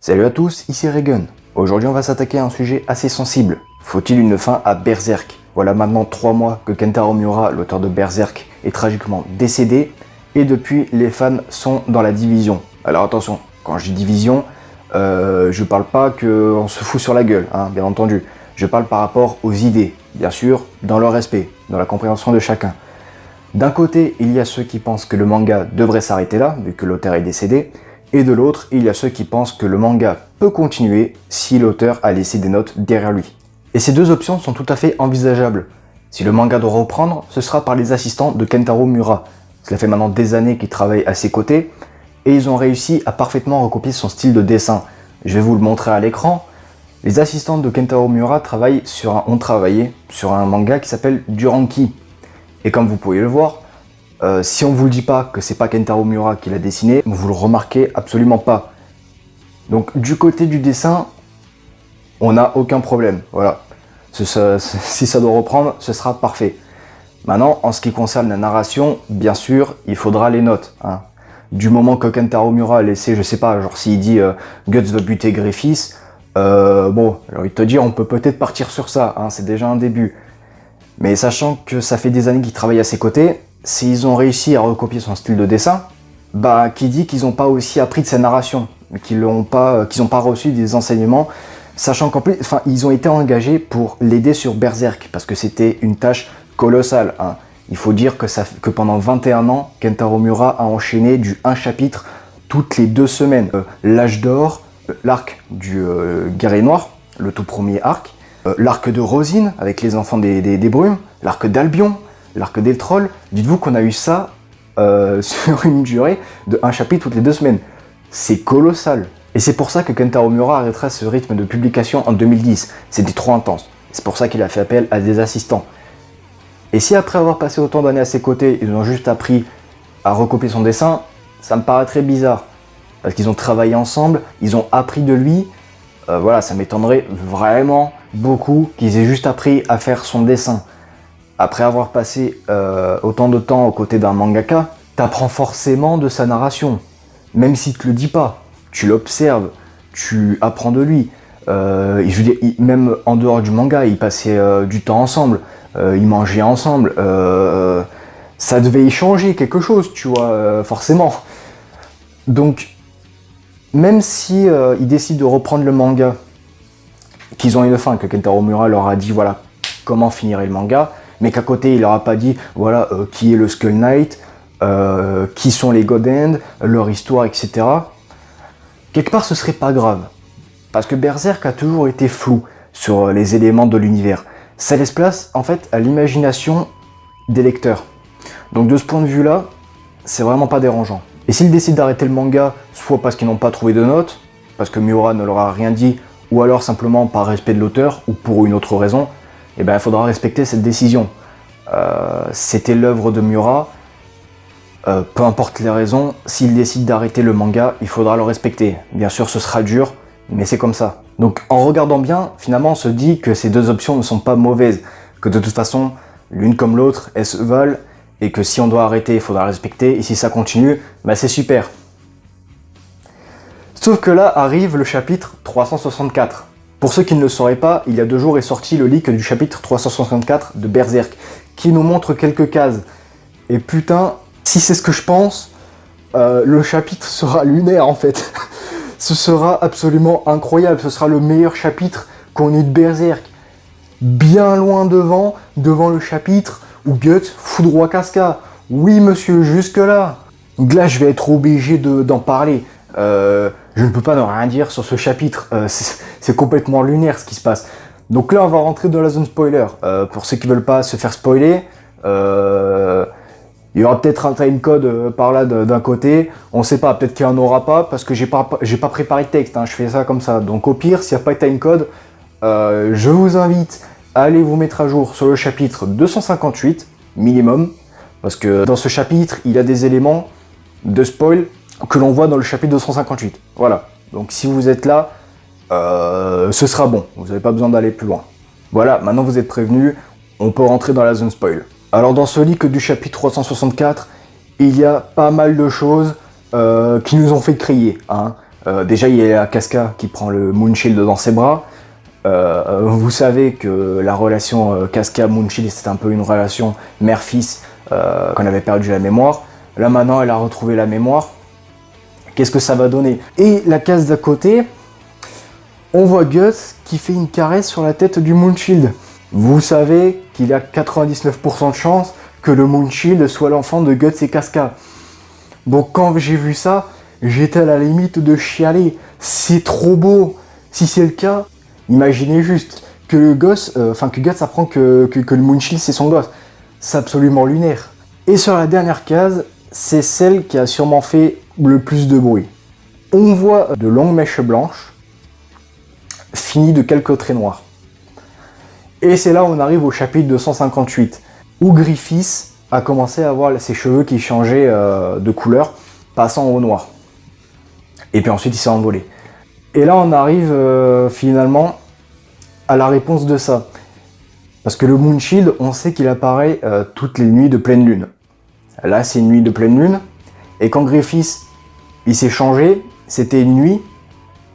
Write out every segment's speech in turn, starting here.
Salut à tous, ici Regun. Aujourd'hui on va s'attaquer à un sujet assez sensible. Faut-il une fin à Berserk? Voilà maintenant 3 mois que Kentaro Miura, l'auteur de Berserk, est tragiquement décédé, et depuis les fans sont dans la division. Alors attention, quand je dis division, je parle pas qu'on se fout sur la gueule, hein, bien entendu. Je parle par rapport aux idées, bien sûr, dans le respect, dans la compréhension de chacun. D'un côté, il y a ceux qui pensent que le manga devrait s'arrêter là, vu que l'auteur est décédé, et de l'autre, il y a ceux qui pensent que le manga peut continuer si l'auteur a laissé des notes derrière lui. Et ces deux options sont tout à fait envisageables. Si le manga doit reprendre, ce sera par les assistants de Kentaro Miura. Cela fait maintenant des années qu'ils travaillent à ses côtés, et ils ont réussi à parfaitement recopier son style de dessin. Je vais vous le montrer à l'écran. Les assistants de Kentaro Miura ont travaillé sur un manga qui s'appelle Duranki. Et comme vous pouvez le voir, si on vous le dit pas que c'est pas Kentaro Miura qui l'a dessiné, vous le remarquez absolument pas. Donc du côté du dessin, on n'a aucun problème. Voilà. Si ça doit reprendre, ce sera parfait. Maintenant, en ce qui concerne la narration, bien sûr, il faudra les notes. Hein. Du moment que Kentaro Miura a laissé, je sais pas, genre s'il dit Guts va buter Griffiths, bon, j'ai envie de te dire, on peut peut-être partir sur ça, hein, c'est déjà un début. Mais sachant que ça fait des années qu'il travaille à ses côtés, s'ils ont réussi à recopier son style de dessin, bah qui dit qu'ils n'ont pas aussi appris de sa narration, qu'ils n'ont pas reçu des enseignements, sachant qu'en plus, enfin, ils ont été engagés pour l'aider sur Berserk, parce que c'était une tâche colossale. Hein. Il faut dire que pendant 21 ans, Kentaro Miura a enchaîné un chapitre toutes les 2 semaines. L'âge d'or, l'arc du guerrier noir, le tout premier arc, l'arc de Rosine avec les enfants des brumes, l'arc d'Albion, l'arc des trolls. Dites-vous qu'on a eu ça sur une durée de 1 chapitre toutes les 2 semaines. C'est colossal. Et c'est pour ça que Kentaro Miura arrêtera ce rythme de publication en 2010. C'était trop intense. C'est pour ça qu'il a fait appel à des assistants. Et si après avoir passé autant d'années à ses côtés, ils ont juste appris à recopier son dessin, ça me paraît très bizarre. Parce qu'ils ont travaillé ensemble, ils ont appris de lui. Voilà, ça m'étonnerait vraiment beaucoup qu'ils aient juste appris à faire son dessin. Après avoir passé autant de temps aux côtés d'un mangaka, t'apprends forcément de sa narration. Même s'il te le dit pas, tu l'observes, tu apprends de lui. Je veux dire, même en dehors du manga, ils passaient du temps ensemble, ils mangeaient ensemble. Ça devait y changer quelque chose, tu vois, forcément. Donc, même si ils décident de reprendre le manga, qu'ils ont une fin, que Kentaro Miura leur a dit voilà comment finirait le manga, mais qu'à côté il leur a pas dit voilà qui est le Skull Knight, qui sont les God End, leur histoire, etc. Quelque part ce serait pas grave, parce que Berserk a toujours été flou sur les éléments de l'univers. Ça laisse place en fait à l'imagination des lecteurs. Donc de ce point de vue là, c'est vraiment pas dérangeant. Et s'ils décident d'arrêter le manga, soit parce qu'ils n'ont pas trouvé de notes, parce que Miura ne leur a rien dit, ou alors simplement par respect de l'auteur, ou pour une autre raison, eh ben, il faudra respecter cette décision. C'était l'œuvre de Miura, peu importe les raisons, s'il décide d'arrêter le manga, il faudra le respecter. Bien sûr, ce sera dur, mais c'est comme ça. Donc en regardant bien, finalement, on se dit que ces deux options ne sont pas mauvaises, que de toute façon, l'une comme l'autre, elles se valent, et que si on doit arrêter, il faudra respecter, et si ça continue, bah c'est super. Sauf que là arrive le chapitre 364. Pour ceux qui ne le sauraient pas, il y a 2 jours est sorti le leak du chapitre 364 de Berserk, qui nous montre quelques cases. Et putain, si c'est ce que je pense, le chapitre sera lunaire en fait. Ce sera absolument incroyable, ce sera le meilleur chapitre qu'on ait de Berserk. Bien loin devant le chapitre où Guts foudroie Casca. Oui monsieur, jusque là. Donc là je vais être obligé d'en parler. Je ne peux pas ne rien dire sur ce chapitre, c'est complètement lunaire ce qui se passe. Donc là on va rentrer dans la zone spoiler. Pour ceux qui veulent pas se faire spoiler, il y aura peut-être un timecode par là d'un côté, on sait pas, peut-être qu'il n'y en aura pas, parce que j'ai pas préparé de texte, hein, je fais ça comme ça. Donc au pire, s'il n'y a pas de timecode, je vous invite à aller vous mettre à jour sur le chapitre 258, minimum, parce que dans ce chapitre, il y a des éléments de spoil que l'on voit dans le chapitre 258. Voilà, donc si vous êtes là, ce sera bon, vous n'avez pas besoin d'aller plus loin. Voilà, maintenant vous êtes prévenus, on peut rentrer dans la zone spoil. Alors dans ce leak du chapitre 364, il y a pas mal de choses qui nous ont fait crier. Hein. Déjà, il y a Casca qui prend le Moonshield dans ses bras. Vous savez que la relation Casca-Moonshield, c'était un peu une relation mère-fils, qu'on avait perdu la mémoire. Là, maintenant, elle a retrouvé la mémoire. Qu'est-ce que ça va donner? Et la case d'à côté, on voit Guts qui fait une caresse sur la tête du Moonshield. Vous savez qu'il y a 99% de chance que le Moonshield soit l'enfant de Guts et Casca. Donc quand j'ai vu ça, j'étais à la limite de chialer. C'est trop beau. Si c'est le cas, imaginez juste que le gosse, que Guts apprend que le Moonshield c'est son gosse. C'est absolument lunaire. Et sur la dernière case, c'est celle qui a sûrement fait le plus de bruit. On voit de longues mèches blanches, finies de quelques traits noirs. Et c'est là où on arrive au chapitre 258, où Griffiths a commencé à avoir ses cheveux qui changeaient de couleur, passant au noir. Et puis ensuite il s'est envolé. Et là on arrive finalement à la réponse de ça. Parce que le Moonshield, on sait qu'il apparaît toutes les nuits de pleine lune. Là c'est une nuit de pleine lune. Et quand Griffiths il s'est changé, c'était une nuit.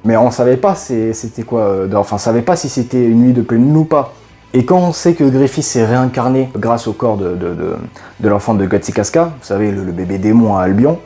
Mais on savait pas c'était quoi. On savait pas si c'était une nuit de pleine lune ou pas. Et quand on sait que Griffiths s'est réincarné grâce au corps de l'enfant de Guts et Casca, vous savez, le bébé démon à Albion,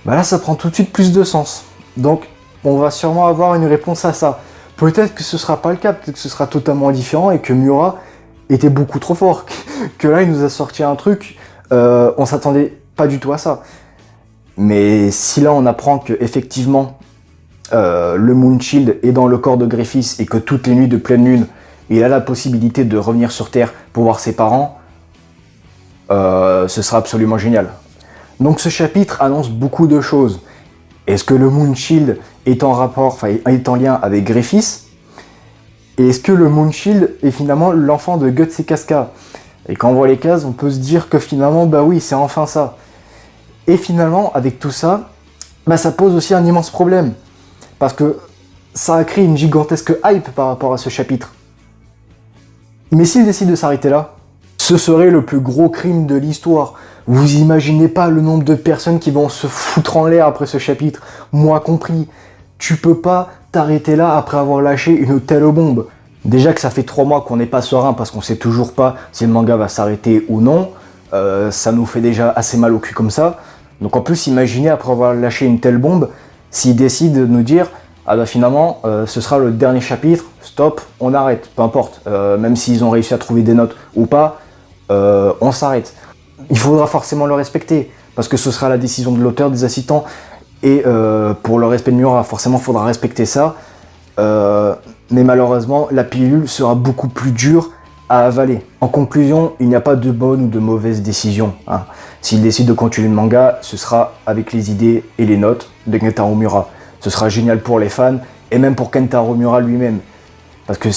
bah là ça prend tout de suite plus de sens. Donc on va sûrement avoir une réponse à ça. Peut-être que ce sera pas le cas, peut-être que ce sera totalement différent et que Miura était beaucoup trop fort. Que là il nous a sorti un truc, on s'attendait pas du tout à ça. Mais si là on apprend que effectivement le Moonshield est dans le corps de Griffiths et que toutes les nuits de pleine lune, il a la possibilité de revenir sur Terre pour voir ses parents, ce sera absolument génial. Donc ce chapitre annonce beaucoup de choses. Est-ce que le Moonshield est en rapport, est en lien avec Griffiths? Et est-ce que le Moonshield est finalement l'enfant de Guts et Casca? Et quand on voit les cases, on peut se dire que finalement, bah oui, c'est enfin ça. Et finalement, avec tout ça, bah ça pose aussi un immense problème. Parce que ça a créé une gigantesque hype par rapport à ce chapitre. Mais s'il décide de s'arrêter là, ce serait le plus gros crime de l'histoire. Vous imaginez pas le nombre de personnes qui vont se foutre en l'air après ce chapitre, moi compris. Tu peux pas t'arrêter là après avoir lâché une telle bombe. Déjà que ça fait 3 mois qu'on n'est pas serein parce qu'on sait toujours pas si le manga va s'arrêter ou non. Ça nous fait déjà assez mal au cul comme ça. Donc en plus, imaginez après avoir lâché une telle bombe, s'il décide de nous dire ah bah finalement ce sera le dernier chapitre, stop, on arrête, peu importe, même s'ils ont réussi à trouver des notes ou pas, on s'arrête. Il faudra forcément le respecter, parce que ce sera la décision de l'auteur, des assistants, et pour le respect de Miura, forcément il faudra respecter ça, mais malheureusement la pilule sera beaucoup plus dure à avaler. En conclusion, il n'y a pas de bonne ou de mauvaise décision, hein. S'il décide de continuer le manga, ce sera avec les idées et les notes de Kentaro Miura. Ce sera génial pour les fans, et même pour Kentaro Miura lui-même. Parce que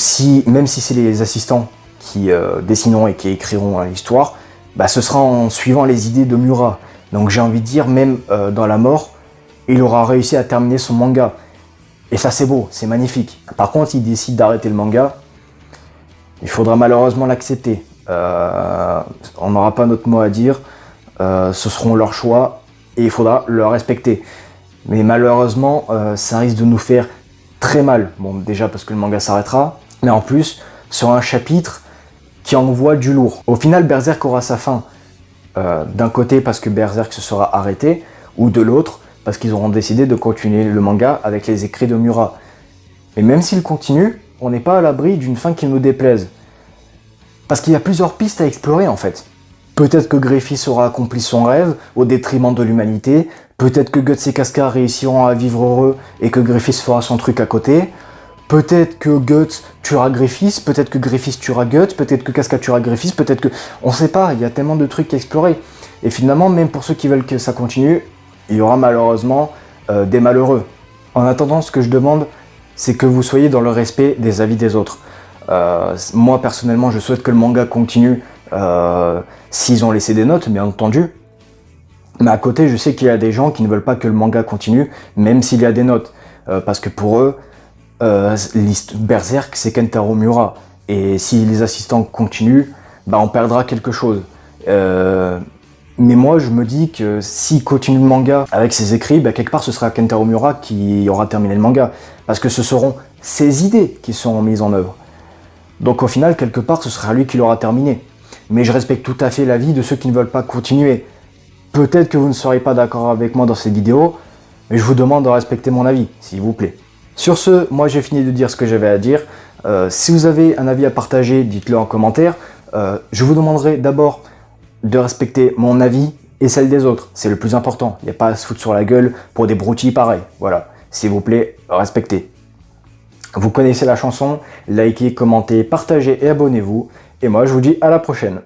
même si c'est les assistants qui dessineront et qui écriront l'histoire, bah ce sera en suivant les idées de Miura. Donc j'ai envie de dire, même dans la mort, il aura réussi à terminer son manga. Et ça c'est beau, c'est magnifique. Par contre, s'il décide d'arrêter le manga, il faudra malheureusement l'accepter. On n'aura pas notre mot à dire, ce seront leurs choix, et il faudra le respecter. Mais malheureusement, ça risque de nous faire très mal. Bon, déjà parce que le manga s'arrêtera, mais en plus, sur un chapitre qui envoie du lourd. Au final, Berserk aura sa fin. D'un côté, parce que Berserk se sera arrêté, ou de l'autre, parce qu'ils auront décidé de continuer le manga avec les écrits de Miura. Et même s'il continue, on n'est pas à l'abri d'une fin qui nous déplaise. Parce qu'il y a plusieurs pistes à explorer en fait. Peut-être que Griffiths aura accompli son rêve au détriment de l'humanité, peut-être que Guts et Casca réussiront à vivre heureux et que Griffiths fera son truc à côté, peut-être que Guts tuera Griffiths, peut-être que Griffiths tuera Guts, peut-être que Casca tuera Griffiths, peut-être que... On sait pas, il y a tellement de trucs à explorer. Et finalement, même pour ceux qui veulent que ça continue, il y aura malheureusement des malheureux. En attendant, ce que je demande, c'est que vous soyez dans le respect des avis des autres. Moi, personnellement, je souhaite que le manga continue s'ils ont laissé des notes, bien entendu. Mais à côté, je sais qu'il y a des gens qui ne veulent pas que le manga continue, même s'il y a des notes. Parce que pour eux, Berserk, c'est Kentaro Miura. Et si les assistants continuent, bah, on perdra quelque chose. Mais moi, je me dis que s'il continue le manga avec ses écrits, bah, quelque part, ce sera Kentaro Miura qui aura terminé le manga. Parce que ce seront ses idées qui seront mises en œuvre. Donc au final, quelque part, ce sera lui qui l'aura terminé. Mais je respecte tout à fait l'avis de ceux qui ne veulent pas continuer. Peut-être que vous ne serez pas d'accord avec moi dans cette vidéo, mais je vous demande de respecter mon avis, s'il vous plaît. Sur ce, moi j'ai fini de dire ce que j'avais à dire. Si vous avez un avis à partager, dites-le en commentaire. Je vous demanderai d'abord de respecter mon avis et celle des autres. C'est le plus important. Il n'y a pas à se foutre sur la gueule pour des broutilles pareils. Voilà. S'il vous plaît, respectez. Vous connaissez la chanson. Likez, commentez, partagez et abonnez-vous. Et moi, je vous dis à la prochaine.